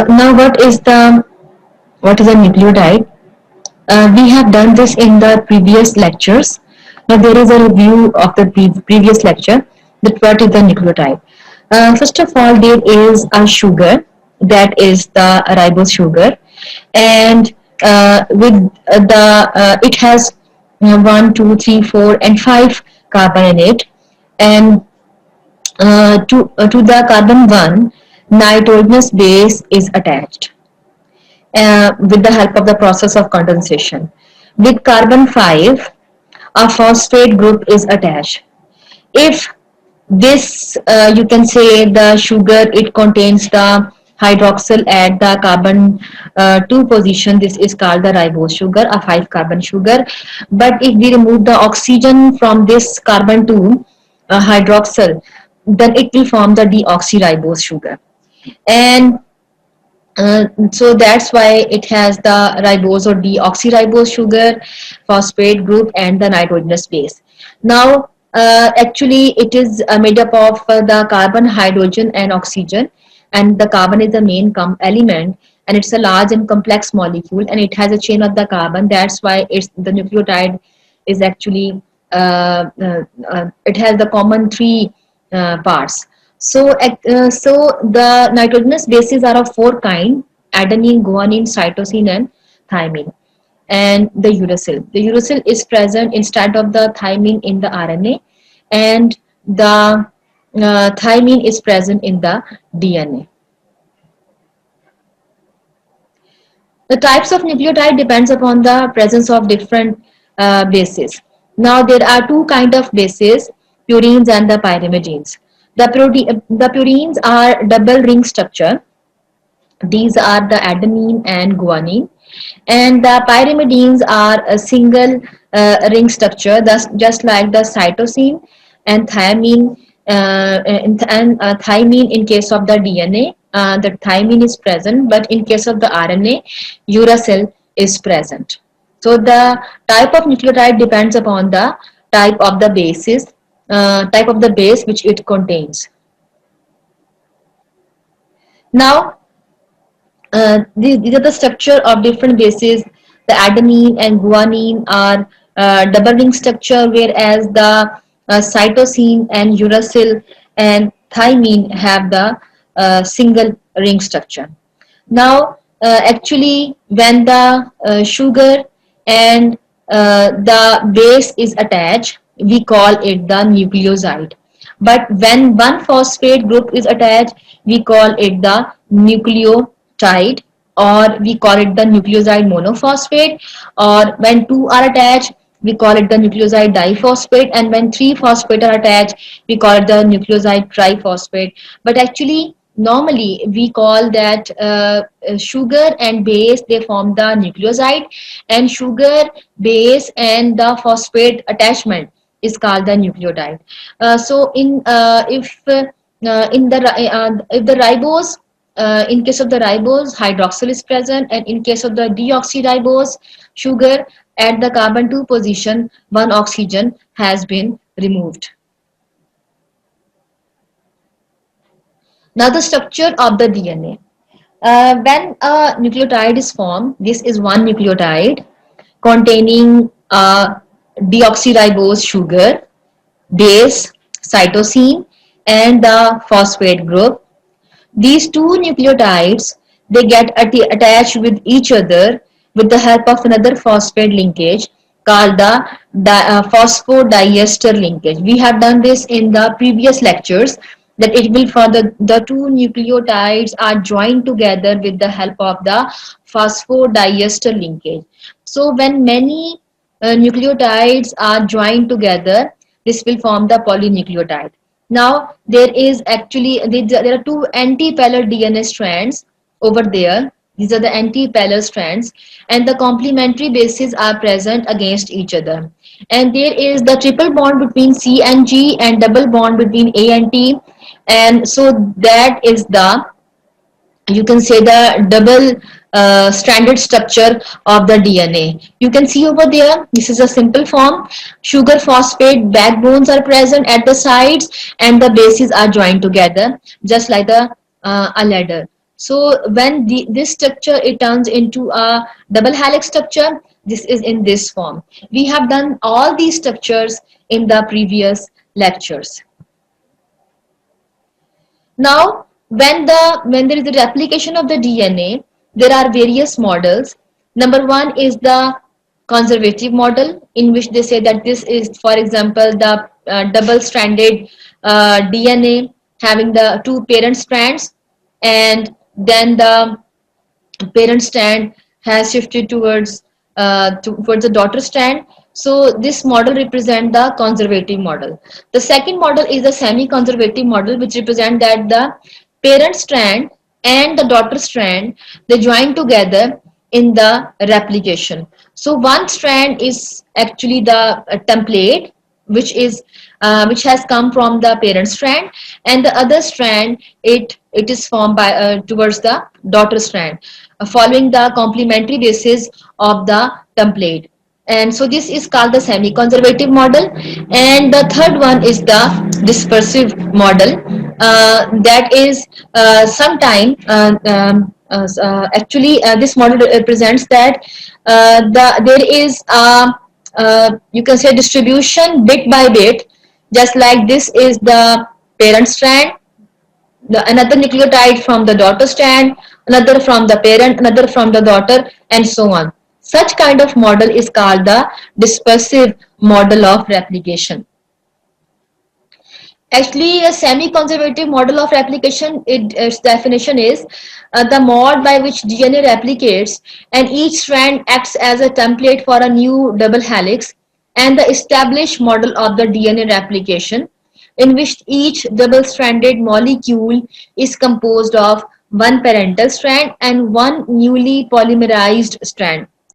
Now, what is a nucleotide? We have done this in the previous lectures. Now there is a review of the previous lecture, that what is the nucleotide. First of all, there is a sugar, that is the ribose sugar, and with the it has 1, 2, 3, 4, and 5 carbon in it, and to the carbon 1, nitrogenous base is attached with the help of the process of condensation. With carbon 5, a phosphate group is attached. If this, you can say the sugar, it contains the hydroxyl at the carbon 2 position, this is called the ribose sugar, a 5 carbon sugar. But if we remove the oxygen from this carbon 2 hydroxyl, then it will form the deoxyribose sugar. And so that's why it has the ribose or deoxyribose sugar, phosphate group, and the nitrogenous base. Now, actually, it is made up of the carbon, hydrogen, and oxygen, and the carbon is the main element, and it's a large and complex molecule, and it has a chain of the carbon. That's why it's the nucleotide is actually it has the common three parts. So the nitrogenous bases are of 4 kinds: adenine, guanine, cytosine, and thymine. And the uracil. The uracil is present instead of the thymine in the RNA, and the thymine is present in the DNA. The types of nucleotide depends upon the presence of different bases. Now there are 2 kind of bases, purines and the pyrimidines. The purines are double ring structure. These are the adenine and guanine, and the pyrimidines are a single ring structure, thus just like the cytosine and thymine. Thymine in case of the DNA, the thymine is present, but in case of the RNA, uracil is present. So the type of nucleotide depends upon the type of the type of the base which it contains. Now, these are the structure of different bases. The adenine and guanine are double ring structure, whereas the cytosine and uracil and thymine have the single ring structure. Now, actually, when the sugar and the base is attached, we call it the nucleoside. But when one phosphate group is attached, we call it the nucleotide, or we call it the nucleoside monophosphate. Or when 2 are attached, we call it the nucleoside diphosphate, and when 3 phosphate are attached, we call it the nucleoside triphosphate. But actually, normally we call that sugar and base, they form the nucleoside, and sugar, base, and the phosphate attachment is called the nucleotide. So in if the ribose, in case of the ribose, hydroxyl is present, and in case of the deoxyribose sugar, at the carbon 2 position, 1 oxygen has been removed. Now the structure of the DNA. When a nucleotide is formed, this is one nucleotide containing a deoxyribose sugar, base, cytosine, and the phosphate group. These 2 nucleotides, they get attached with each other with the help of another phosphate linkage called the phosphodiester linkage. We have done this in the previous lectures, that it will, for the 2 nucleotides are joined together with the help of the phosphodiester linkage. So when many nucleotides are joined together, this will form the polynucleotide. Now there is actually there are 2 antipolar DNA strands over there. These are the antipolar strands, and the complementary bases are present against each other. And there is the triple bond between C and G, and double bond between A and T. And so that is the, you can say, the double stranded structure of the DNA. You can see over there, this is a simple form. Sugar phosphate backbones are present at the sides, and the bases are joined together, just like a ladder. So when this structure it turns into a double helix structure, this is in this form. We have done all these structures in the previous lectures. Now, when there is a replication of the DNA, there are various models. Number one is the conservative model, in which they say that this is, for example, the double-stranded DNA having the two parent strands, and then the parent strand has shifted towards the daughter strand. So this model represents the conservative model. The second model is the semi-conservative model, which represents that the parent strand and the daughter strand they join together in the replication. So one strand is actually the template, which has come from the parent strand, and the other strand it is formed by towards the daughter strand, following the complementary basis of the template. And so this is called the semi-conservative model. And the third one is the dispersive model. That is sometime actually this model represents that there is a you can say distribution bit by bit, just like this is the parent strand, another nucleotide from the daughter strand, another from the parent, another from the daughter, and so on. Such kind of model is called the dispersive model of replication. Actually, a semi-conservative model of replication, its definition is the mode by which DNA replicates and each strand acts as a template for a new double helix, and the established model of the DNA replication, in which each double-stranded molecule is composed of one parental strand and one newly polymerized strand.